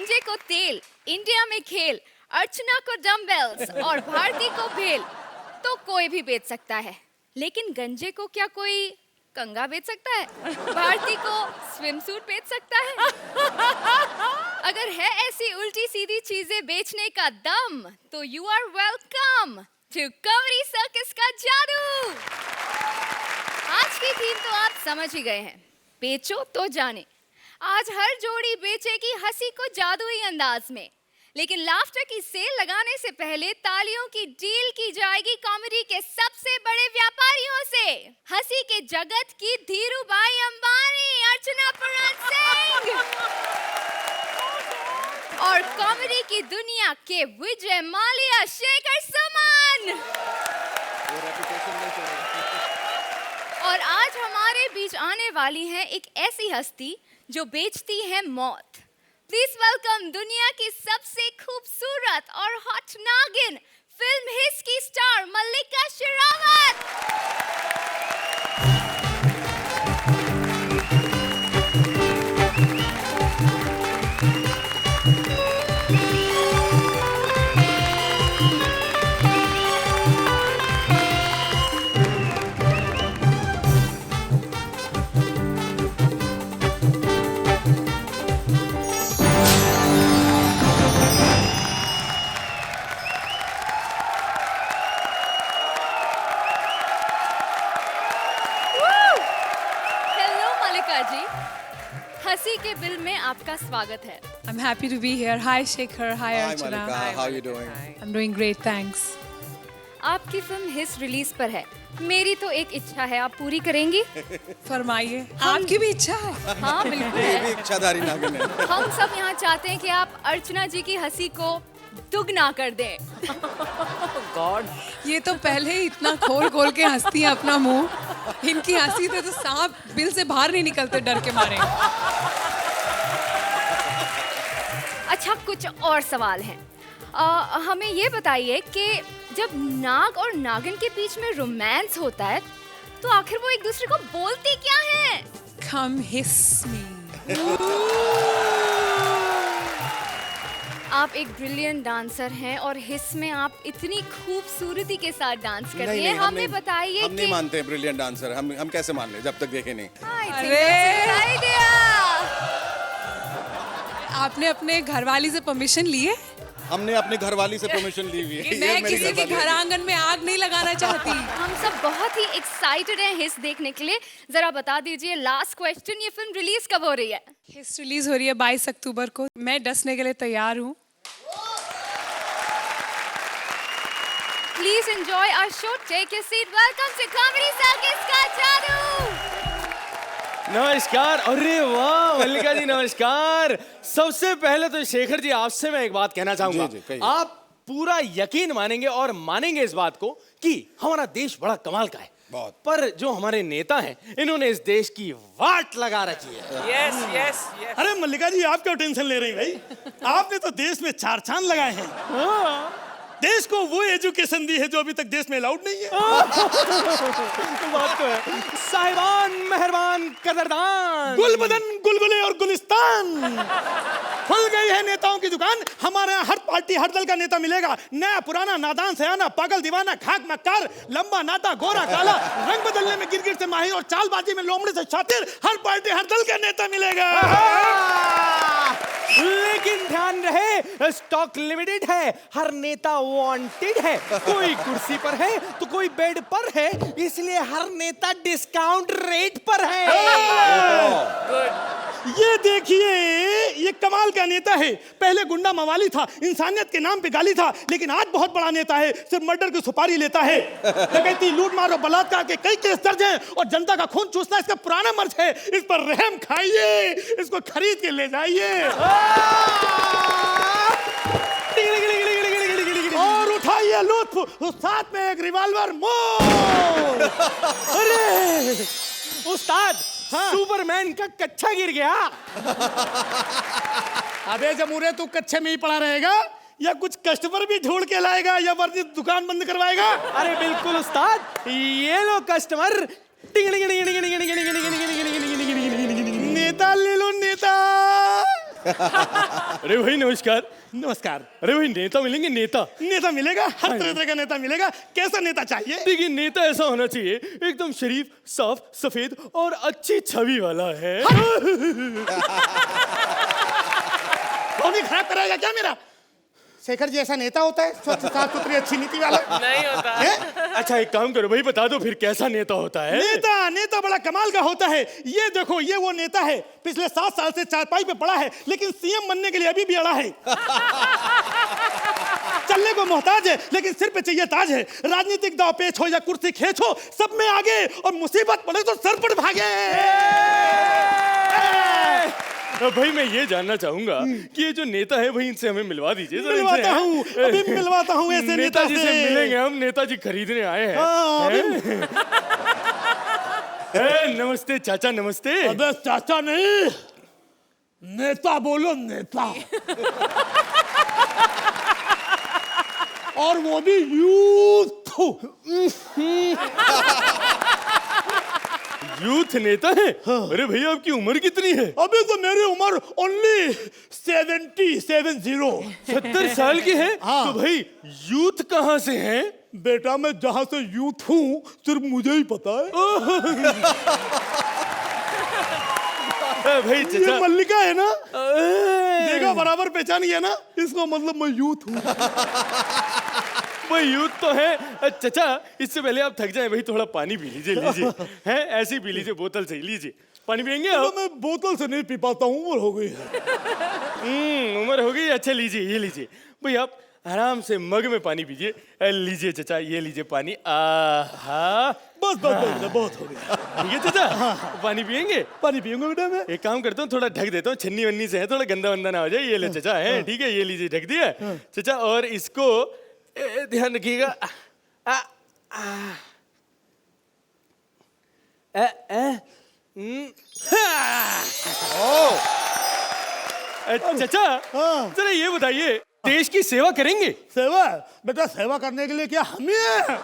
गंजे को तेल, इंडिया में खेल, अर्चना को डम्बेल्स और भारती को भेल तो कोई भी बेच सकता है, लेकिन गंजे को क्या कोई कंगा बेच सकता है? भारती को स्विमसूट बेच सकता है? अगर है ऐसी उल्टी सीधी चीजें बेचने का दम तो you are welcome to comedy circus का जादू। आज की थीम तो आप समझ ही गए हैं, बेचो तो जाने। आज हर जोड़ी बेचेगी हंसी को जादुई अंदाज में, लेकिन लाफ्टर की सेल लगाने से पहले तालियों की डील की जाएगी कॉमेडी के सबसे बड़े व्यापारियों से। हंसी के जगत की धीरूभाई अंबानी, अर्चना पूरन सिंह और कॉमेडी की दुनिया के विजय माल्या, शेखर सुमन। और आज हमारे बीच आने वाली है एक ऐसी हस्ती जो बेचती है मौत। प्लीज वेलकम दुनिया की सबसे खूबसूरत और हॉट नागिन, फिल्म हिस की स्टार मल्लिका शेरावत। जी, हंसी के बिल में आपका स्वागत है। I'm happy to be here. Hi Shekhar. Hi Archana. Hi Malika. How are you doing? I'm doing great, thanks. आपकी फिल्म हिस रिलीज पर है। मेरी तो एक इच्छा है, आप पूरी करेंगी? फरमाइए। आपकी भी इच्छा है? हाँ बिल्कुल ये भी है। इच्छाधारी नागिन है। हम सब यहाँ चाहते हैं कि आप अर्चना जी की हंसी को दुगना कर दें। गॉड, ये तो पहले ही इतना खोल खोल के हंसती है अपना मुंह। इनकी हंसी से तो सांप बिल से बाहर नहीं निकलते डर के मारे। अच्छा, कुछ और सवाल हैं। हमें ये बताइए कि जब नाग और नागिन के बीच में रोमांस होता है तो आखिर वो एक दूसरे को बोलती क्या है? Come hiss me. आप एक ब्रिलियंट डांसर हैं और हिस में आप इतनी खूबसूरती के साथ डांस कर रही हैं। हमें बताइए हम कि नहीं मानते हैं ब्रिलियंट डांसर। हम कैसे मान ले जब तक देखे नहीं। आपने अपने घरवाली से परमिशन ली है? हमने अपनी घरवाली से परमिशन ली हुई है। मैं किसी के घर आंगन में आग नहीं लगाना चाहती। हम सब बहुत ही एक्साइटेड हैं हिस देखने के लिए। जरा बता दीजिए, लास्ट क्वेश्चन, ये फिल्म रिलीज कब हो रही है? हिस रिलीज हो रही है 22 अक्टूबर को। मैं डसने के लिए तैयार हूँ। Please enjoy our show. Take your seat. Welcome to Comedy Circus का जादू। नमस्कार। अरे वाह मल्लिका जी, नमस्कार। सबसे पहले तो शेखर जी, आपसे मैं एक बात कहना चाहूंगा। जी, आप पूरा यकीन मानेंगे और मानेंगे इस बात को कि हमारा देश बड़ा कमाल का है। बहुत। पर जो हमारे नेता हैं, इन्होंने इस देश की वाट लगा रखी है। Yes yes yes. अरे मल्लिका जी, आप क्यों टेंशन ले रही भाई? आपने तो देश में 4 चांद लगाए हैं। हाँ। देश को वो एजुकेशन दी है जो अभी तक देश में अलाउड नहीं है। तो बात तो है। साहिबान, मेहरबान, कदरदान, गुलबदन, गुलगुले और गुलिस्तान। खुल गई है नेताओं की दुकान। हमारे यहाँ हर पार्टी, हर दल का नेता मिलेगा। नया, पुराना, नादान, सयाना, पागल, दीवाना, खाक, मक्कार, लंबा, नाटा, गोरा, काला, रंग बदलने में गिरगिट से माहिर और चालबाजी में लोमड़ी से शातिर, हर पार्टी, हर दल का नेता मिलेगा। लेकिन ध्यान रहे, स्टॉक लिमिटेड है, हर नेता वांटेड है। कोई कुर्सी पर है तो कोई बेड पर है, इसलिए हर नेता डिस्काउंट रेट पर है। ये देखिए, ये कमाल का नेता है। पहले गुंडा मवाली था, इंसानियत के नाम पे गाली था, लेकिन आज बहुत बड़ा नेता है। सिर्फ मर्डर की सुपारी लेता है। डकैती, लूट मार और बलात्कार के कई केस दर्ज हैं और जनता का खून चूसना इसका पुराना मर्ज है। इस पर रहम खाइए, इसको खरीद के ले जाइए और उठाइए लुत्फ। साथ में एक रिवॉल्वर मोर। अरे उस्ताद, हाँ? सुपरमैन का कच्चा गिर गया। अबे जमूरे, तू कच्चे में ही पड़ा रहेगा या कुछ कस्टमर भी ढूंढ के लाएगा या वर्दी दुकान बंद करवाएगा? अरे बिल्कुल उस्ताद, ये लो कस्टमर। नेता ले लो नेता। अरे भाई नमस्कार। नमस्कार। अरे भाई नेता मिलेंगे? नेता नेता मिलेगा, हर तरह का नेता मिलेगा। कैसा नेता चाहिए? देखिए, नेता ऐसा होना चाहिए एकदम शरीफ, साफ, सफेद और अच्छी छवि वाला है। कौन खराब कराएगा क्या मेरा? शेखर जी ऐसा नेता होता है, स्वच्छ साफ सुथरी अच्छी नीति वाला? नहीं होता। अच्छा एक काम करो भाई, बता दो फिर कैसा नेता होता है? नेता बड़ा कमाल का होता है। ये देखो, ये वो नेता है, पिछले 7 साल से चारपाई पे पड़ा है, लेकिन सीएम बनने के लिए अभी भी अड़ा है। चलने को मोहताज है, लेकिन सिर पे चाहिए ताज है। राजनीतिक दाव पेच हो या कुर्सी खेच हो, सब में आगे, और मुसीबत पड़े तो सर पर भागे। भाई मैं ये जानना चाहूंगा कि ये जो नेता है भाई, इनसे हमें मिलवा दीजिए। मिलवाता हूँ, अभी मिलवाता हूँ ऐसे नेताजी से मिलेंगे हम। नेताजी खरीदने आए हैं। नमस्ते चाचा, नमस्ते। अबे चाचा नहीं, नेता बोलो, नेता। और वो भी यूथ। यूथ नेता है? हाँ। अरे भैया आपकी उम्र कितनी है? अभी तो मेरी उम्र ओनली 70 साल की है। हाँ। तो भाई यूथ कहाँ से है? बेटा मैं जहाँ से यूथ हूँ सिर्फ मुझे ही पता है। भाई ये चाचा, मल्लिका है ना, देखा बराबर पहचान गया ना, इसका मतलब मैं यूथ हूँ। भाई यूथ तो है। चाचा इससे पहले आप थक जाए भाई, थोड़ा पानी पी लीजिए। हैं ऐसे ही पी लीजिए, बोतल से ही लीजिए। पानी पियेंगे आप? मैं बोतल से नहीं पी पाता हूँ, उम्र हो गई है। उम्र हो गई। अच्छा लीजिए, ये लीजिए भाई, आप आराम से मग में पानी पीजिए। लीजिए चाचा, ये लीजिए पानी। आहा, बस बहुत हो गया। ठीक है चाचा, पानी पियेंगे? पानी पियूंगा बेटा मैं। एक काम करता हूँ, थोड़ा ढक देता हूँ, छन्नी वन्नी से है, थोड़ा गंदा वंदा ना हो जाए। ये ले चाचा, है ठीक है, ये लीजिए, ढक दिया चाचा। और इसको ध्यान रखिएगा। चाचा जरा ये बताइए, देश की सेवा करेंगे? सेवा बेटा, सेवा करने के लिए क्या हम ही हैं?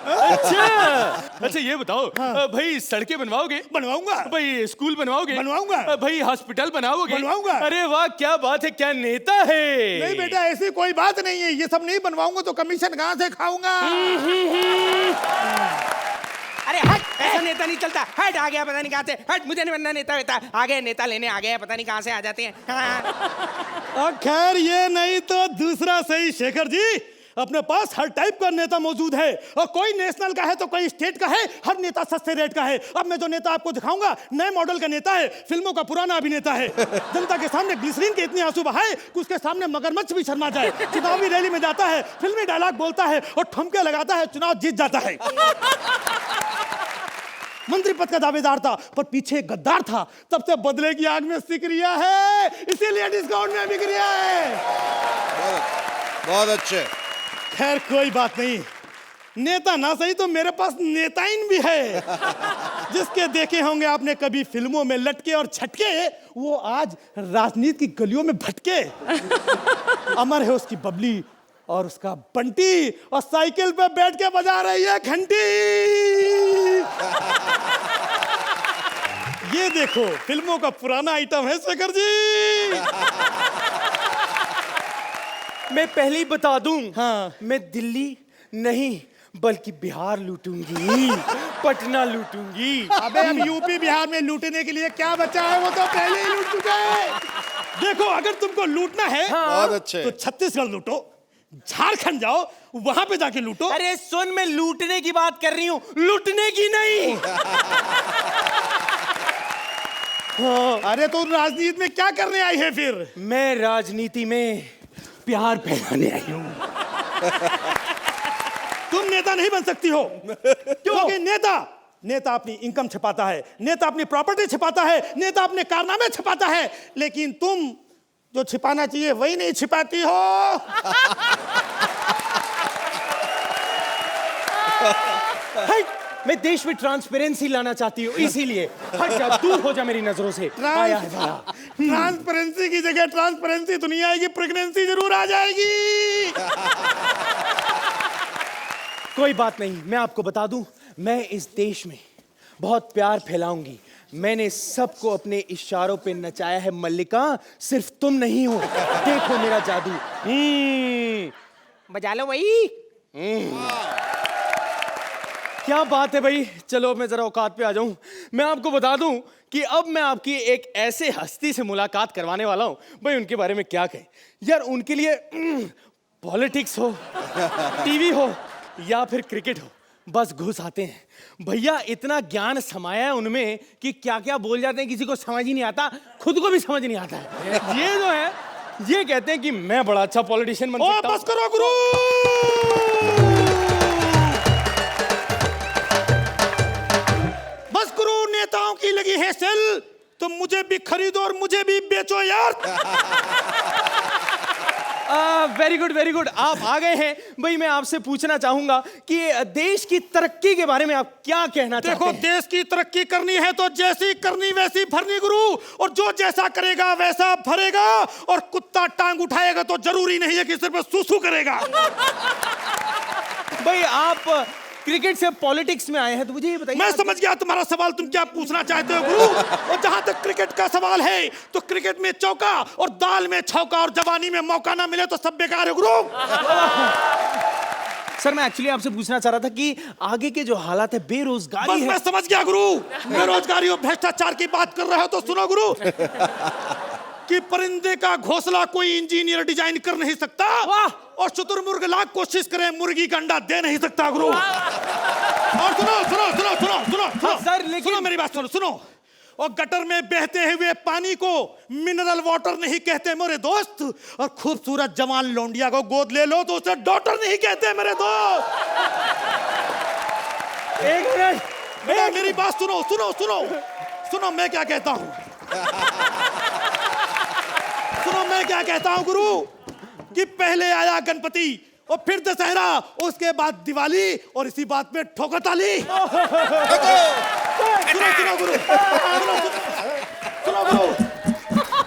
अच्छा ये बताओ, भाई सड़कें बनवाओगे? बनवाऊंगा। भाई स्कूल बनवाओगे? बनवाऊंगा। भाई हॉस्पिटल बनाओगे? बनवाऊंगा। अरे वाह क्या बात है, क्या नेता है। नहीं बेटा, ऐसी कोई बात नहीं है। ये सब नहीं बनवाऊंगा तो कमीशन कहाँ से खाऊंगा? अरे हट, ऐसा नेता नहीं चलता। हट, आ गया पता नहीं कहाँ से। हट, मुझे नहीं बनना नेता वेता। आ गए नेता लेने, आ गए पता नहीं कहाँ से आ जाते हैं। हाँ। खैर ये नहीं तो दूसरा सही। शेखर जी, अपने पास हर टाइप का नेता मौजूद है, और कोई नेशनल का है तो कोई स्टेट का है। हर नेता सस्ते रेट का है। अब मैं जो नेता आपको दिखाऊंगा नए मॉडल का नेता है, फिल्मों का पुराना अभिनेता है। जनता के सामने ग्लिसरीन के इतने आंसू बहाए कि उसके सामने मगरमच्छ भी शर्मा जाए। चुनावी रैली में जाता है, फिल्मी डायलॉग बोलता है और ठुमके लगाता है, चुनाव जीत जाता है। मंत्री पद का दावेदार था, पर पीछे गद्दार था। तब से बदले की आग में सिक रिया है, इसीलिए डिस्काउंट में बिक रिया है। बहुत अच्छे। खैर कोई बात नहीं, नेता ना सही तो मेरे पास नेताइन भी है। जिसके देखे होंगे आपने कभी फिल्मों में लटके और छटके, वो आज राजनीति की गलियों में भटके। अमर है उसकी बबली और उसका बंटी, और साइकिल पे बैठ के बजा रही है घंटी। ये देखो, फिल्मों का पुराना आइटम है शेखर जी। मैं पहले ही बता दूं, हाँ। मैं दिल्ली नहीं बल्कि बिहार लूटूंगी, पटना लूटूंगी। अबे अब यूपी बिहार में लूटने के लिए क्या बचा है, वो तो पहले ही लूट चुका है। देखो, अगर तुमको लूटना है बहुत अच्छे। तो छत्तीसगढ़ लूटो, झारखंड जाओ, वहां पे जाके लूटो। अरे सुन, मैं लूटने की बात कर रही हूँ, लूटने की नहीं। अरे तो राजनीति में क्या करने आई है फिर? मैं राजनीति में प्यार फैलाने आई हूँ। तुम नेता नहीं बन सकती हो। क्योंकि नेता अपनी इनकम छिपाता है, नेता अपनी प्रॉपर्टी छिपाता है, नेता अपने कारनामे छिपाता है, लेकिन तुम जो छिपाना चाहिए वही नहीं छिपाती हो। मैं देश में ट्रांसपेरेंसी लाना चाहती हूँ, इसीलिए हट जा, दूर हो जा मेरी नजरों से। आया है वाला। ट्रांसपेरेंसी की जगह ट्रांसपेरेंसी तो नहीं आएगी, प्रेगनेंसी जरूर आ जाएगी। कोई बात नहीं, मैं आपको बता दूं, मैं इस देश में बहुत प्यार फैलाऊंगी। मैंने सबको अपने इशारों पे नचाया है मल्लिका, सिर्फ तुम नहीं हो। देखो मेरा जादू। बजा लो भाई। क्या बात है भाई, चलो मैं जरा औकात पे आ जाऊं। मैं आपको बता दूं कि अब मैं आपकी एक ऐसे हस्ती से मुलाकात करवाने वाला हूं, भाई उनके बारे में क्या कहें यार। उनके लिए पॉलिटिक्स हो, टीवी हो या फिर क्रिकेट हो, बस घुस आते हैं। भैया इतना ज्ञान समाया है उनमें कि क्या क्या बोल जाते हैं किसी को समझ ही नहीं आता, खुद को भी समझ नहीं आता है। ये जो है ये कहते हैं कि मैं बड़ा अच्छा पॉलिटिशियन बन सकता हूं। बस करो गुरु, बस गुरु, नेताओं की लगी है सेल, तो मुझे भी खरीदो और मुझे भी बेचो यार। वेरी गुड वेरी गुड, आप आ गए हैं। भाई मैं आपसे पूछना चाहूंगा कि देश की तरक्की के बारे में आप क्या कहना चाहते देखो, हैं? देश की तरक्की करनी है तो जैसी करनी वैसी भरनी गुरु, और जो जैसा करेगा वैसा भरेगा। और कुत्ता टांग उठाएगा तो जरूरी नहीं है कि सिर्फ सूसू करेगा। भाई आप क्रिकेट से पॉलिटिक्स में आए हैं, तो मुझे ये बताइए। मैं समझ गया तुम्हारा सवाल, तुम क्या पूछना चाहते हो गुरु। और जहां तक क्रिकेट का सवाल है तो क्रिकेट में चौका और दाल में छौका और जवानी में मौका ना मिले तो सब बेकार है गुरु। सर मैं एक्चुअली आपसे पूछना चाह रहा था कि आगे के जो हालात है, बेरोजगारी बस है। मैं समझ गया गुरु, बेरोजगारी और भ्रष्टाचार की बात कर रहे हो तो सुनो गुरु, कि परिंदे का घोंसला कोई इंजीनियर डिजाइन कर नहीं सकता, और शुतुरमुर्ग लाख कोशिश करे मुर्गी का अंडा दे नहीं सकता गुरु। और सुनो सुनो सुनो सुनो सुनो सुनो सर, लेकिन सुनो मेरी बात सुनो सुनो। और गटर में बहते हुए पानी को मिनरल वाटर नहीं कहते मेरे दोस्त, और खूबसूरत जवान लौंडिया को गोद ले लो तो उसे डॉटर नहीं कहते मेरे दोस्त। एक मिनट, बेटा मेरी बात सुनो सुनो सुनो सुनो, मैं क्या कहता हूँ, सुनो मैं क्या कहता हूँ गुरु, कि पहले आया गणपति और फिर दशहरा, उसके बाद दिवाली, और इसी बात में ठोकर-ताली। सुनो सुनो गुरु, सुनो गुरु,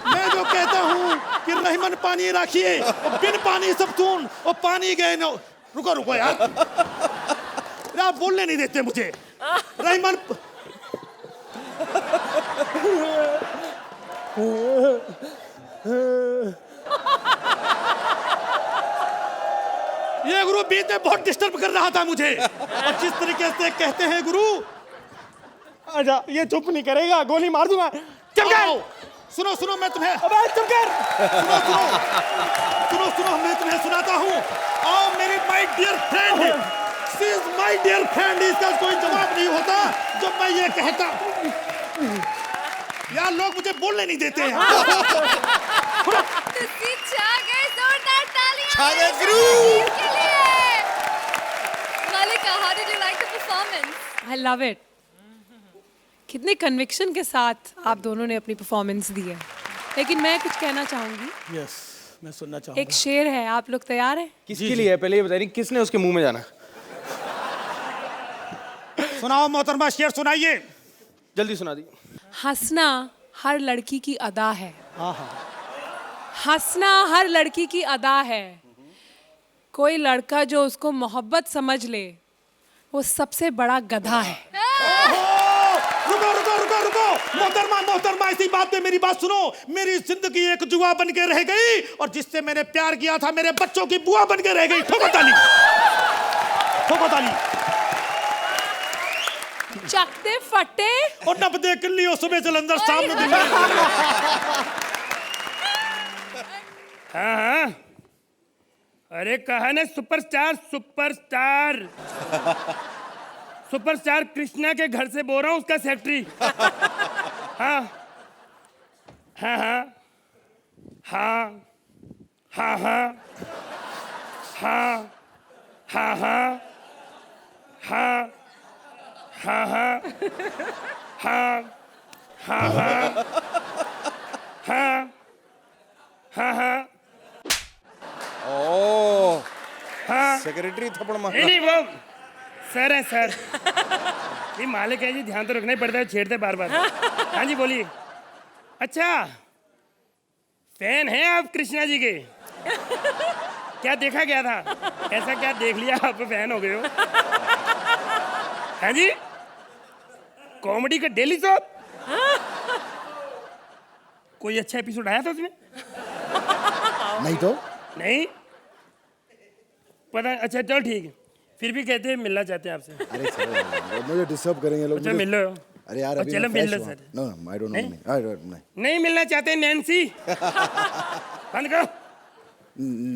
मैं जो कहता हूँ कि रहीमन पानी राखिए और बिन पानी सब सुन, और पानी गए न। रुको रुको यार, आप बोलने नहीं देते मुझे। रहीमन ये गुरु बीच में बहुत डिस्टर्ब कर रहा था मुझे। और जिस तरीके से कहते हैं गुरु, आजा, ये चुप नहीं करेगा, गोली मार दूंगा। आओ, सुनो सुनो मैं तुम्हें, अबे चुप कर। सुनो सुनो सुनो सुनो मैं तुम्हें सुनाता हूँ। आओ मेरी my dear friend, she is my dear friend, इसका कोई जवाब नहीं होता जब मैं ये कहता। यार लोग मुझे बोलने नहीं देते हैं। तुसी छा गए, जोरदार तालियां छा गए मेरे गुरु। टीम के लिए। Malika, how did you like the performance? I love it. कितने कन्विक्शन के साथ आप दोनों ने अपनी परफॉर्मेंस दी है। लेकिन मैं कुछ कहना चाहूंगी। यस, मैं सुनना चाहूँगा। एक शेर है, आप लोग तैयार हैं? किसके लिए है पहले ये बताइए, किसने उसके मुंह में जाना? सुनाओ मोहतरमा, शेर सुनाइए। जल्दी सुना दी। हंसना हर लड़की की अदा है। हंसना हर लड़की की अदा है। कोई लड़का जो उसको मोहब्बत समझ ले, वो सबसे बड़ा गधा है। रुको रुको रुको रुको, मोहतरमा मोहतरमा, इसी बात पे मेरी बात सुनो। मेरी जिंदगी एक जुआ बन के रह गई, और जिससे मैंने प्यार किया था मेरे बच्चों की बुआ बन के रह गई। ठोको ताली, ठोको ताली। चकते फटे और नब्बे किल्ली सुबह जलंधर सामने दिल्ली। हाँ हाँ, अरे कहा ना सुपरस्टार सुपरस्टार सुपरस्टार कृष्णा के घर से बोल रहा हूँ, उसका सेक्रेटरी। हाँ हाँ हाँ हाँ हाँ हाँ हाँ हाँ हाँ हाँ हाँ हाँ हाँ हाँ हाँ हाँ हाँ ओ हाँ। सेक्रेटरी थप्पड़ मार। नहीं वो सर है सर। ये मालिक है जी, ध्यान तो रखना ही पड़ता है, छेड़ते बार बार। हाँ जी बोलिए। अच्छा फैन हैं आप कृष्णा जी के? क्या देखा गया था, ऐसा क्या देख लिया आप फैन हो गए हो? हाँ जी, कॉमेडी का डेली शो। कोई अच्छा एपिसोड आया था उसमें? नहीं तो नहीं पता। अच्छा चलो ठीक है, फिर भी कहते हैं मिलना चाहते हैं आपसे। अरे सर मुझे डिस्टर्ब करेंगे लोग। अच्छा मुझे- मिलो। अरे यार अभी चलो मैं मिल fresh लो हुआ। Sir. No, no, I don't know. नहीं? I don't know. नहीं मिलना चाहते नैन्सी? बंद करो।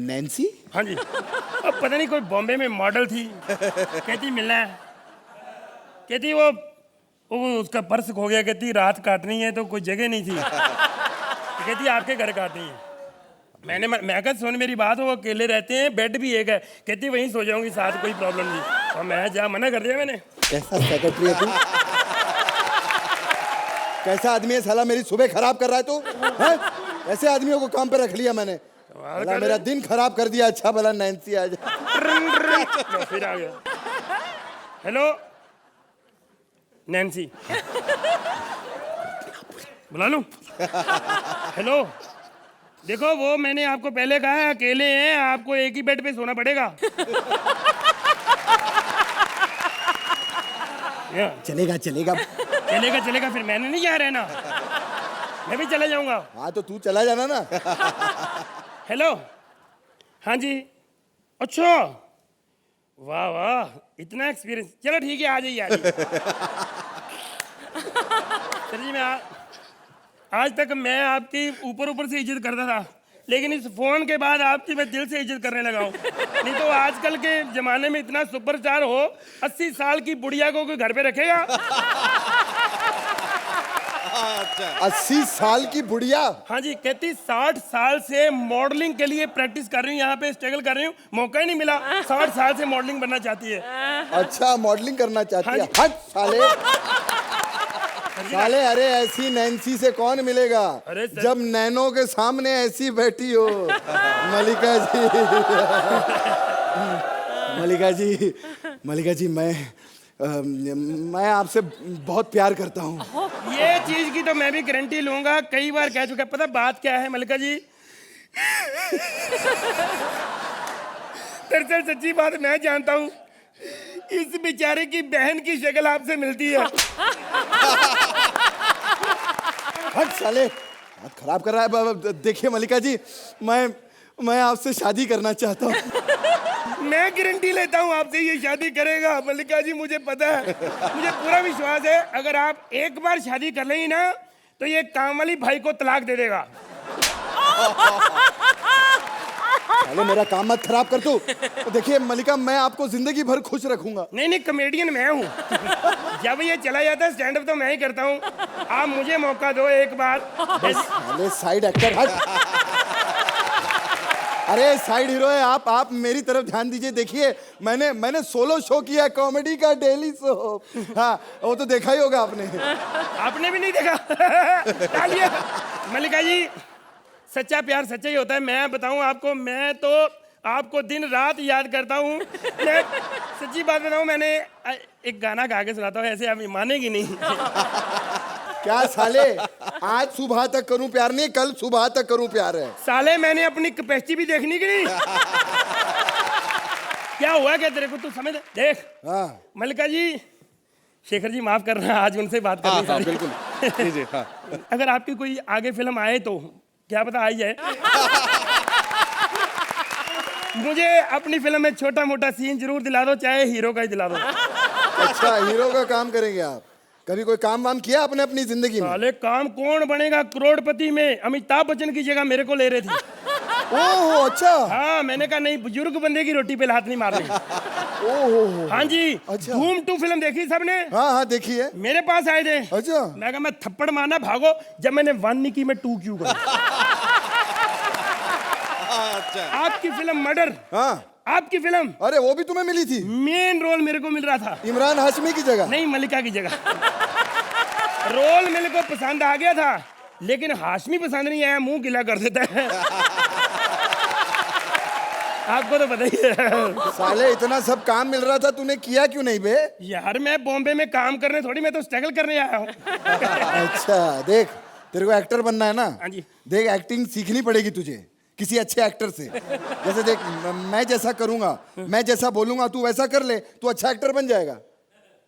नैन्सी? हाँ जी। अब पता नहीं कोई बॉम्बे में मॉडल थी, कहती मिलना है, कहती वो उसका पर्स खो गया, कहती रात काटनी है तो कोई जगह नहीं थी, कहती आपके घर काटनी है। मैं कहा सुन मेरी बात, वो अकेले रहते हैं, बेड भी एक है, कहती वहीं सो जाऊंगी साथ, कोई प्रॉब्लम नहीं। और मैं जा मना कर दिया मैंने। कैसा सेक्रेटरी है तू? कैसा आदमी है साला, मेरी सुबह खराब कर रहा है तू? हैं? ऐसे आदमियों को काम पे रख लिया मैंने, साला मेरा दिन खराब कर दिया। अच्छा भला नैन्सी आ जाए। फिर आ गया। हेलो नैन्सी, बुला लूं? हेलो, देखो वो मैंने आपको पहले कहा है अकेले हैं, आपको एक ही बेड पे सोना पड़ेगा। चलेगा चलेगा। चलेगा चलेगा, फिर मैंने नहीं यहाँ रहना, मैं भी चला जाऊंगा। हाँ तो तू चला जाना ना। हेलो, हाँ जी, अच्छा वाह वाह इतना एक्सपीरियंस, चलो ठीक है आ जाइए आ जाइए। सर जी मैं आज तक मैं आपकी ऊपर ऊपर से इज्जत करता था, लेकिन इस फोन के बाद आपकी मैं दिल से इज्जत करने लगा हूँ। नहीं तो आजकल के जमाने में इतना सुपरस्टार हो, 80 साल की बुढ़िया को कोई घर पे रखेगा? 80 साल की बुढ़िया? हाँ जी, कहती 60 साल से मॉडलिंग के लिए प्रैक्टिस कर रही हूँ, यहाँ पे स्ट्रगल कर रही हूँ, मौका ही नहीं मिला। 60 साल से मॉडलिंग बनना चाहती है। अच्छा मॉडलिंग करना चाहती हाँ है? जी। हट साले साले। अरे ऐसी नैन्सी से कौन मिलेगा अरे सर- जब नैनो के सामने ऐसी बैठी हो। मलिका जी मलिका जी मलिका जी मैं आपसे बहुत प्यार करता हूँ। ये चीज की तो मैं भी गारंटी लूंगा, कई बार कह चुका। पता बात क्या है मलिका जी, दरअसल सच्ची बात मैं जानता हूँ, इस बेचारे की बहन की शक्ल आपसे मिलती है। हट साले, बात खराब कर रहा है। देखिए मलिका जी, मैं आपसे शादी करना चाहता हूँ। मैं गारंटी लेता हूँ आपसे ये शादी करेगा। मल्लिका जी मुझे पता है, मुझे पूरा विश्वास है, अगर आप एक बार शादी कर लेंगी ना तो ये काम वाली भाई को तलाक दे देगा। साले मेरा काम मत खराब कर तू। तो देखिए मलिका, मैं आपको जिंदगी भर खुश रखूंगा। नहीं नहीं, कॉमेडियन मैं हूँ। जब ये चला जाता है स्टैंड अप तो मैं ही करता हूँ, आप मुझे मौका दो एक बार। साले साइड एक्टर। हट। अरे साइड हीरो है आप मेरी तरफ ध्यान दीजिए। देखिए मैंने सोलो शो किया है, कॉमेडी का डेली शो। हाँ वो तो देखा ही होगा आपने। आपने भी नहीं देखा? तालियां। मल्लिका जी, सच्चा प्यार सच्चा ही होता है। मैं बताऊं आपको, मैं तो आपको दिन रात याद करता हूँ। मैं सच्ची बात बताऊं, मैंने एक गाना गा के सुनाता हूँ, ऐसे आप मानेगी नहीं। क्या साले, आज सुबह तक करूं प्यार नहीं, कल सुबह तक करूं प्यार है। साले मैंने अपनी कैपेसिटी भी देखनी की नहीं। क्या हुआ क्या तेरे को, तू समझ देख। हाँ मल्लिका जी, शेखर जी माफ करना, आज उनसे बात करनी सारी। बिल्कुल जी हाँ। अगर आपकी कोई आगे फिल्म आए तो क्या पता आई जाए। मुझे अपनी फिल्म में छोटा मोटा सीन जरूर दिला दो, चाहे हीरो का ही दिला दो। अच्छा हीरो का काम करेंगे आप? कभी कोई काम वाम किया आपने अपनी जिंदगी में? साले काम कौन बनेगा करोड़पति में, अमिताभ बच्चन की जगह मेरे को ले रहे थे। ओह अच्छा। हाँ मैंने कहा नहीं, बुजुर्ग बंदे की रोटी पे हाथ नहीं मारने। ओह हाँ जी। अच्छा। धूम 2 फिल्म देखी सबने? हाँ देखिए। मेरे पास आए थे। अच्छा। मैं कहा मैं थप्पड़ मारना भागो, जब मैंने 1 नहीं की मैं 2 क्यों करूं? आपकी फिल्म मर्डर, हाँ आपकी फिल्म, अरे वो भी तुम्हें मिली थी? मेन रोल मेरे को मिल रहा था। इमरान हाशमी की जगह? नहीं, मल्लिका की जगह। रोल मेरे को पसंद आ गया था, लेकिन हाशमी पसंद नहीं आया, मुंह गिला कर देता है। आपको तो पता ही है। साले इतना सब काम मिल रहा था, तूने किया क्यों नहीं बे? यार मैं बॉम्बे में काम करने थोड़ी, मैं तो स्ट्रगल करने आया हूँ। अच्छा देख, तेरे को एक्टर बनना है ना? हाँ जी। देख एक्टिंग सीखनी पड़ेगी तुझे किसी अच्छे एक्टर से। जैसे देख, मैं जैसा करूंगा, मैं जैसा बोलूंगा, तू वैसा कर ले, तू अच्छा एक्टर बन जाएगा।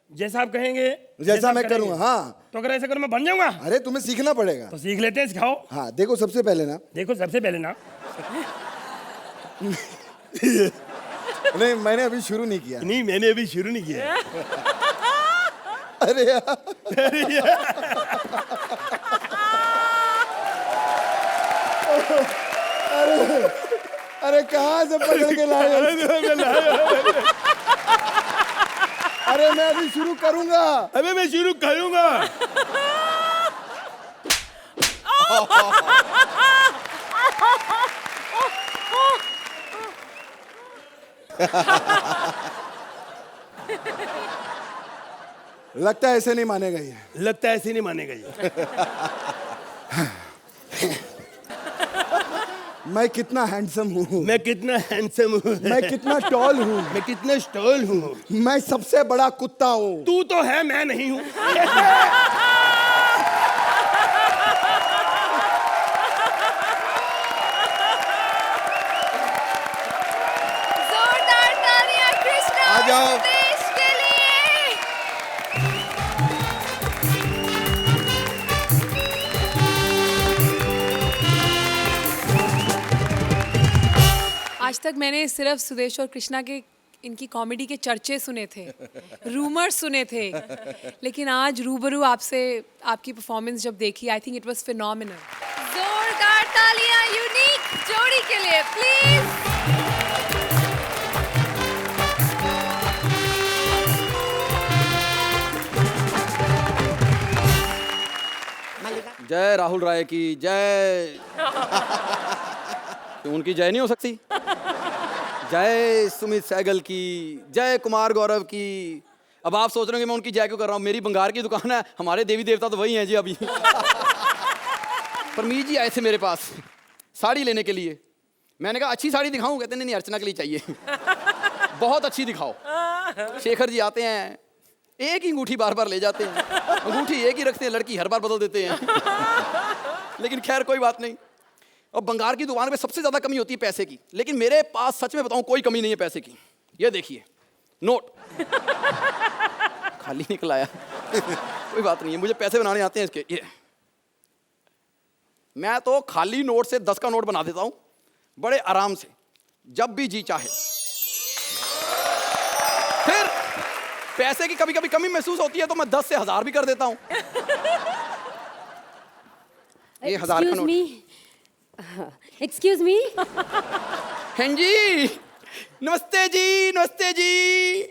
जैसा आप कहेंगे जैसा आप मैं करेंगे। करूँगा, हाँ। तो अगर ऐसा करूँ मैं बन जाऊंगा? अरे तुम्हें सीखना पड़ेगा। तो सीख लेते हैं, सिखाओ। हाँ देखो, सबसे पहले ना, देखो सबसे पहले ना, नहीं मैंने अभी शुरू नहीं किया। नहीं मैंने अभी शुरू नहीं किया। अरे यार, अरे कहाँ से पकड़ के लाए हो? अरे मैं अभी शुरू करूंगा। अबे मैं शुरू करूंगा। लगता है ऐसे नहीं मानेगा ये। लगता है ऐसे नहीं मानेगा ये। मैं कितना हैंडसम हूँ, मैं कितना हैंडसम हूँ, मैं कितना टॉल हूँ, मैं कितना स्टॉल हूँ। मैं सबसे बड़ा कुत्ता हूँ। तू तो है, मैं नहीं हूँ। जोरदार तालियां कृष्णा आ जाओ। देश के लिए। आज तक मैंने सिर्फ सुदेश और कृष्णा के इनकी कॉमेडी के चर्चे सुने थे, रूमर्स सुने थे, लेकिन आज रूबरू आपसे आपकी परफॉर्मेंस जब देखी, आई थिंक इट वाज फिनोमिनल। जोरदार तालियां यूनिक जोड़ी के लिए प्लीज। जय राहुल राय की जय। तो उनकी जय नहीं हो सकती? जय सुमित सहगल की, जय कुमार गौरव की। अब आप सोच रहे हो कि मैं उनकी जय क्यों कर रहा हूँ? मेरी बंगार की दुकान है, हमारे देवी देवता तो वही हैं जी अभी। परमीत जी आए थे मेरे पास साड़ी लेने के लिए। मैंने कहा अच्छी साड़ी दिखाऊं? कहते नहीं अर्चना के लिए चाहिए। बहुत अच्छी दिखाओ। शेखर जी आते हैं, एक ही अंगूठी बार बार ले जाते हैं, अंगूठी एक ही रखते हैं, लड़की हर बार बदल देते हैं। लेकिन खैर कोई बात नहीं। और बंगार की दुकान पे सबसे ज्यादा कमी होती है पैसे की, लेकिन मेरे पास सच में बताऊं कोई कमी नहीं है पैसे की। ये देखिए नोट खाली निकल आया। कोई बात नहीं है, मुझे पैसे बनाने आते हैं इसके। ये मैं तो खाली नोट से 10 का नोट बना देता हूं बड़े आराम से, जब भी जी चाहे। फिर पैसे की कभी कभी कमी महसूस होती है तो मैं 10 से 1000 भी कर देता हूं। ये 1000 का नोट। Excuse me. हाँ जी, नमस्ते जी, नमस्ते जी।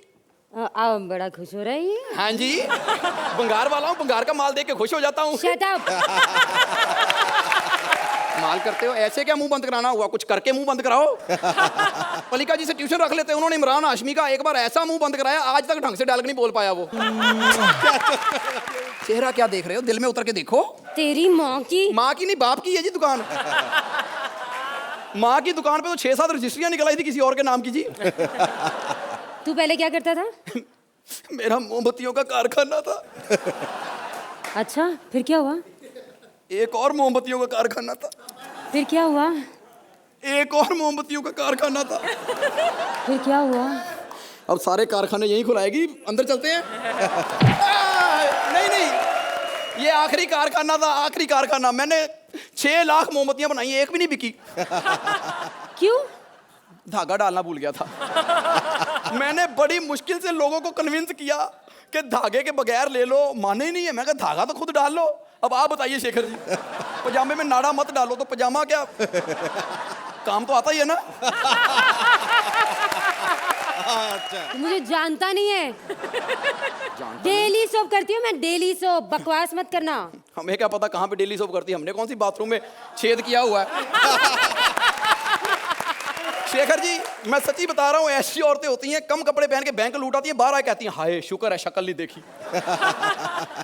आप बड़ा खुश हो रही है। हाँ जी, बंगार वाला हूँ, बंगार का माल देख के खुश हो जाता हूँ। Shut up. माल करते हो ऐसे क्या मुंह बंद कराना हुआ? कुछ करके मुंह बंद कराओ। मलिका जी से ट्यूशन रख लेते, उन्होंने इमरान हाशमी का एक बार ऐसा मुंह बंद कराया, आज तक ढंग से डाल के नहीं बोल पाया वो। चेहरा क्या देख रहे हो? दिल में उतर के देखो। तेरी माँ की। माँ की नहीं, बाप की है जी दुकान। माँ की दुकान पे तो 6-7 रजिस्ट्रियां निकल आई थी किसी और के नाम की जी। तू पहले क्या करता था? मेरा मोमबत्तियों का कारखाना था। अच्छा, फिर क्या हुआ? एक और मोमबत्तियों का कारखाना था। फिर क्या हुआ? एक और मोमबत्तियों का कारखाना था। फिर क्या हुआ? अब सारे कारखाने यहीं खुलाएगी, अंदर चलते हैं। नहीं नहीं, ये आखिरी कारखाना था, आखिरी कारखाना। मैंने 6 लाख मोमबत्तियां बनाई, एक भी नहीं बिकी। क्यों? धागा डालना भूल गया था। मैंने बड़ी मुश्किल से लोगों को कन्विंस किया कि धागे के बगैर ले लो, माने ही नहीं है। मैं कहा धागा तो खुद डाल लो। अब आप बताइए शेखर जी, पजामे में नाड़ा मत डालो तो पजामा क्या काम तो आता ही है ना। तू मुझे जानता नहीं है। डेली सोप करती हूँ मैं, डेली सोप। बकवास मत करना। हमें क्या पता कहाँ पे डेली सोप करती है? हमने कौन सी बाथरूम में छेद किया हुआ है। शेखर जी मैं सच्ची बता रहा हूँ, ऐसी औरतें होती हैं कम कपड़े पहन के बैंक लूट आती हैं, बाहर आए कहती हैं हाय शुक्र है शक्ल नहीं देखी।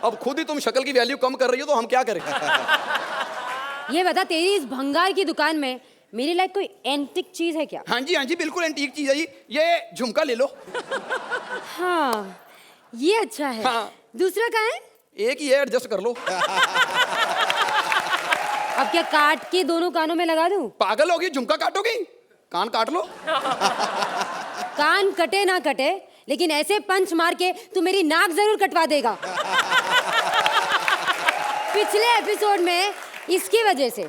अब खुद ही तुम शक्ल की वैल्यू कम कर रही हो तो हम क्या करें? ये बता, तेरी इस भंगार की दुकान में मेरे लायक कोई एंटिक चीज है क्या? हाँ जी बिल्कुल एंटीक चीज है जी। ये झुमका ले लो। हाँ, ये अच्छा है। हाँ। दूसरा कहाँ है? एक ही है, एडजस्ट कर लो। अब क्या काट के दोनों कानों में लगा दूं? पागल होगी, झुमका काटोगी? कान काट लो। कान कटे ना कटे, लेकिन ऐसे पंच मार के तू मेरी नाक जरूर कटवा देगा। पिछले एपिसोड में इसकी वजह से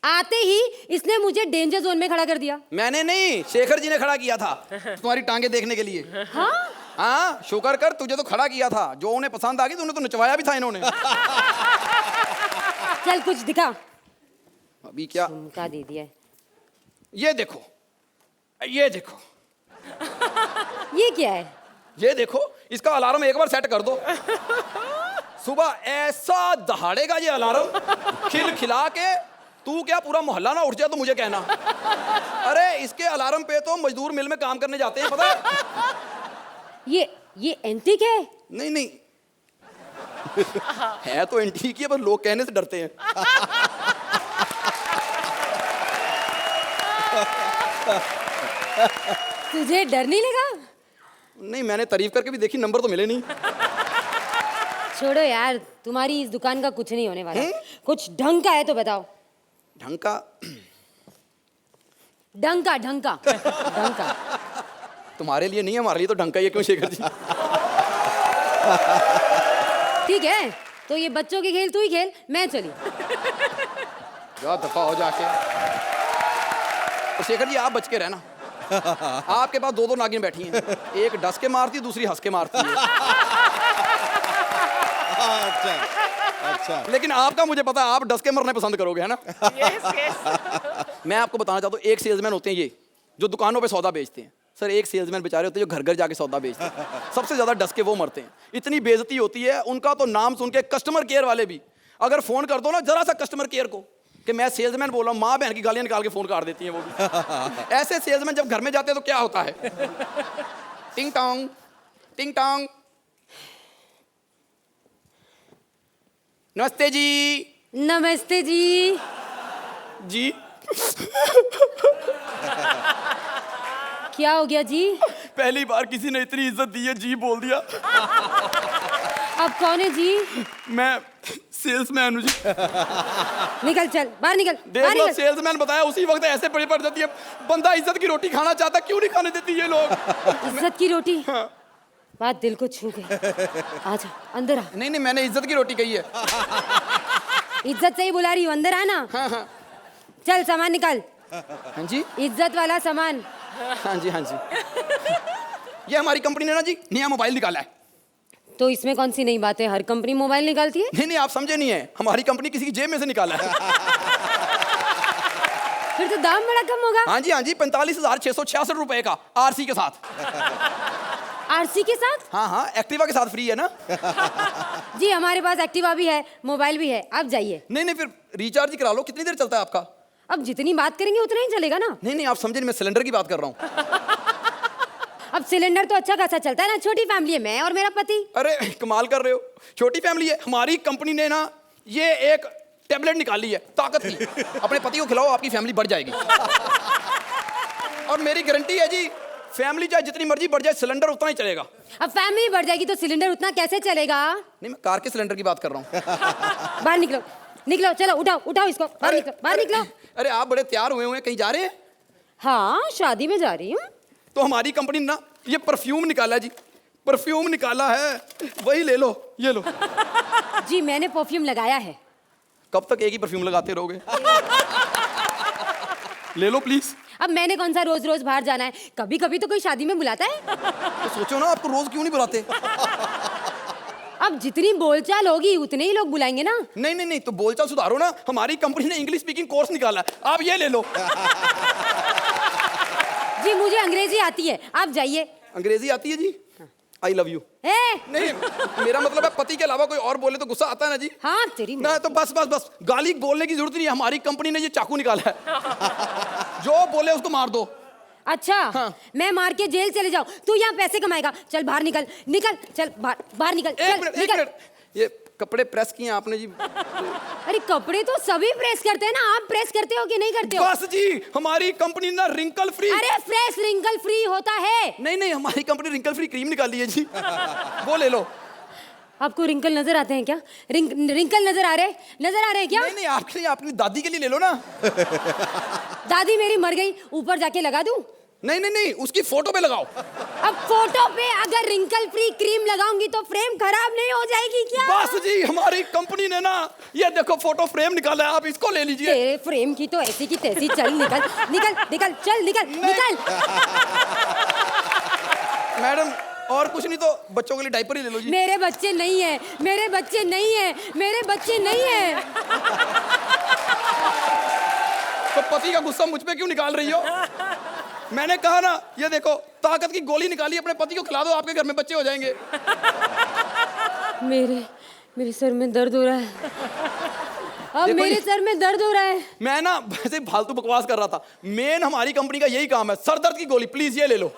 आते ही इसने मुझे डेंजर जोन में खड़ा कर दिया। मैंने नहीं, शेखर जी ने खड़ा किया था तुम्हारी टांगे देखने के लिए। हाँ हाँ, शुक्र कर तुझे तो खड़ा किया था। जो उन्हें पसंद आ गई तो उन्हें तो नचवाया भी था इन्होंने। चल कुछ दिखा। अभी क्या? झुमका दे दिया। ये देखो, ये देखो, ये क्या है? ये देखो, इसका अलार्म एक बार सेट कर दो, सुबह ऐसा दहाड़ेगा ये अलार्म खिल खिला के। तू क्या पूरा मोहल्ला ना उठ जाए तो मुझे कहना। अरे इसके अलार्म पे तो मजदूर मिल में काम करने जाते हैं, पता है? ये एंटीक है? नहीं नहीं है तो एंटीक ही है, पर लोग कहने से डरते हैं। तुझे डर नहीं लगा? नहीं, मैंने तारीफ करके भी देखी, नंबर तो मिले नहीं। छोड़ो यार, तुम्हारी इस दुकान का कुछ नहीं होने वाला। कुछ ढंग का है तो बताओ। ढंग का? ढंग का ढंग का ढंग का। तुम्हारे लिए नहीं है, हमारे लिए तो ढंग का ही है। क्यों शेखर जी? ठीक है, तो ये बच्चों के खेल तू ही खेल, मैं चली। जा दफा हो जाके। तो शेखर जी आप बच के रहना। आपके पास दो नागिन बैठी हैं, एक डस के मारती है, दूसरी हंस के मारती है। अच्छा। लेकिन आपका मुझे पता है, आप डस के मरने पसंद करोगे, है ना? मैं आपको बताना चाहता हूँ, एक सेल्समैन होते हैं ये जो दुकानों पे सौदा बेचते हैं। सर, एक सेल्समैन बेचारे होते हैं जो घर घर जाके सौदा बेचते हैं। सबसे ज्यादा डस के वो मरते हैं। इतनी बेइज्जती होती है उनका, तो नाम सुन के कस्टमर केयर वाले भी अगर फोन कर दो ना जरा सा कस्टमर केयर को कि मैं सेल्समैन बोल रहा हूँ, माँ बहन की गालियां निकाल के फोन काट देती हैं वो भी। ऐसे सेल्समैन जब घर में जाते हैं तो क्या होता है? टिंग टोंग, टिंग टोंग। नमस्ते जी। नमस्ते जी। जी क्या हो गया जी? पहली बार किसी ने इतनी इज्जत दी है, जी बोल दिया। अब कौन है जी? मैं सेल्समैन हूँ जी। निकल, चल बाहर निकल, देख बाहर लो, निकल। सेल्समैन बताया उसी वक्त ऐसे पड़ी पड़ जाती है। बंदा इज्जत की रोटी खाना चाहता, क्यों नहीं खाने देती ये लोग? इज्जत की रोटी? हाँ। बात दिल को छू गई। आजा अंदर आ। नहीं नहीं, मैंने इज्जत की रोटी कही है। इज्जत से ही बुला रही हूँ, अंदर आना। हाँ हाँ। चल सामान निकाल। हाँ जी, इज्जत वाला सामान। हाँ जी, हाँ जी। ये हमारी कंपनी ने ना जी नया मोबाइल निकाला है। तो इसमें कौन सी नई बात है? हर कंपनी मोबाइल निकालती है। नहीं नहीं, आप समझे नहीं है, हमारी कंपनी किसी की जेब में से निकाला है। फिर तो दाम बड़ा कम होगा। हाँ जी, 45,666 रुपए का आरसी के साथ। आरसी के साथ? हाँ हाँ, एक्टिवा के साथ फ्री है ना। जी हमारे पास एक्टिवा भी है, मोबाइल भी है, आप जाइए। नहीं नहीं, फिर रिचार्ज ही करा लो। कितनी देर चलता है आपका? अब जितनी बात करेंगे उतना ही चलेगा ना। नहीं नहीं, आप समझे नहीं, मैं सिलेंडर की बात कर रहा हूँ। अब सिलेंडर तो अच्छा खासा चलता है ना, छोटी फैमिली है, मैं और मेरा पति। अरे कमाल कर रहे हो, छोटी फैमिली है। हमारी कंपनी ने ना ये एक टेबलेट निकाली है ताकत की, अपने पति को खिलाओ, आपकी फैमिली बढ़ जाएगी। और मेरी गारंटी है जी, फैमिली चाहे जितनी मर्जी बढ़ जाए, सिलेंडर उतना ही चलेगा। अब फैमिली बढ़ जाएगी तो सिलेंडर उतना कैसे चलेगा? नहीं, मैं कार के सिलेंडर की बात कर रहा हूँ। बाहर निकलो, निकलो, चलो उठाओ उठाओ इसको, बाहर निकलो, बाहर निकलो। अरे आप बड़े तैयार हुए हैं, कहीं जा रहे हैं? हाँ, शादी में जा रही हूँ। तो हमारी कंपनी ने ना ये परफ्यूम निकाला है जी, परफ्यूम निकाला है, वही ले लो, ये लो। जी मैंने परफ्यूम लगाया है। कब तक एक ही परफ्यूम लगाते रहोगे? ले लो प्लीज। अब मैंने कौन सा रोज रोज बाहर जाना है? कभी कभी तो कोई शादी में बुलाता है। तो सोचो ना, आपको रोज क्यों नहीं बुलाते? अब जितनी बोलचाल होगी उतने ही लोग बुलाएंगे ना। नहीं नहीं नहीं, तो बोलचाल सुधारो ना। हमारी कंपनी ने इंग्लिश स्पीकिंग कोर्स निकाला है, आप ये ले लो। जी मुझे अंग्रेजी आती है, आप जाइए। अंग्रेजी आती है जी? I love you. नहीं, मेरा मतलब है पति के अलावा कोई और बोले तो गुस्सा आता है ना जी। हाँ तेरी ना, तो बस बस बस, गाली बोलने की जरूरत नहीं है। हमारी कंपनी ने ये चाकू निकाला है, जो बोले उसको मार दो। अच्छा हाँ। मैं मार के जेल चले जाऊं, तू यहाँ पैसे कमाएगा। चल बाहर निकल, निकल, चल बाहर, बाहर निकल, एक चल, मिनट, एक निकल। मिनट, ये कपड़े प्रेस किए आपने जी? अरे कपड़े तो सभी प्रेस करते हैं ना, आप प्रेस करते हो कि नहीं करते हो? बस जी, हमारी कंपनी ना रिंकल फ्री। अरे फ्रेश रिंकल फ्री होता है। नहीं नहीं, हमारी कंपनी रिंकल फ्री क्रीम निकाली है जी, वो ले लो। आपको रिंकल नजर आते हैं क्या? रिंकल नजर आ रहे हैं क्या? नहीं नहीं, आपके लिए, अपनी दादी के लिए ले लो ना। दादी मेरी मर गई, ऊपर जाके लगा दूं? नहीं नहीं नहीं, उसकी फोटो पे लगाओ। अब फोटो पे अगर रिंकल फ्री क्रीम लगाऊंगी तो फ्रेम खराब नहीं हो जाएगी क्या? बस जी, हमारी कंपनी ने ना ये देखो फोटो फ्रेम निकाला है, आप इसको ले लीजिए। तेरे फ्रेम की तो ऐसी की तैसी। चल निकल निकल निकल, चल निकल निकल। मैडम और कुछ नहीं तो बच्चों के लिए डायपर ही ले लो जी। मेरे बच्चे नहीं है, मेरे बच्चे नहीं है, मेरे बच्चे नहीं है। तो पति का गुस्सा मुझ पे क्यों निकाल रही हो? मैंने कहा ना, ये देखो ताकत की गोली निकाली, अपने पति को खिला दो, आपके घर में बच्चे हो जाएंगे। मेरे सर में दर्द हो रहा है। अब देखो मेरे सर में दर्द हो रहा है। मैं ना वैसे फालतू बकवास कर रहा था। मेन हमारी कंपनी का यही काम है, सर दर्द की गोली, प्लीज ये ले लो।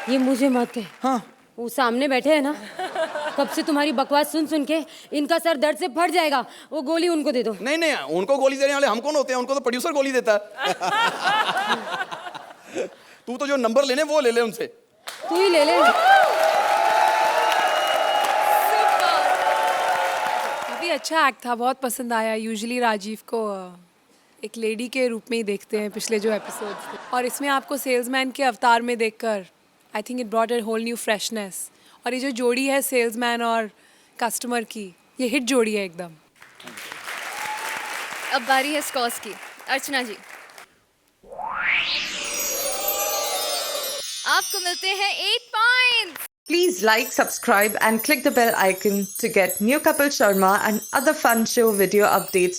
ये मुझे मत कह। हाँ, वो सामने बैठे हैं ना, कब से तुम्हारी बकवास सुन सुन के इनका सर दर्द से फट जाएगा। वो गोली उनको दे दो। नहीं नहीं, उनको गोली देने वाले हम कौन होते हैं? उनको तो प्रोड्यूसर गोली देता है। तू तो जो नंबर लेने वो ले ले उनसे। तू ही ले ले। काफ़ी अच्छा एक्ट था, बहुत पसंद आया। यूजुअली राजीव को एक लेडी के रूप में ही देखते हैं पिछले जो एपिसोड्स थे, और इसमें आपको सेल्समैन के अवतार में देखकर I think it brought a whole new freshness. और ये जो जोड़ी है सेल्समैन और कस्टमर की, ये हिट जोड़ी है एकदम। अब बारी है स्कॉर्स की। अर्चना जी, आपको मिलते हैं 8 points. Please like, subscribe and click the bell icon to get new Kapil Sharma and other fun show video updates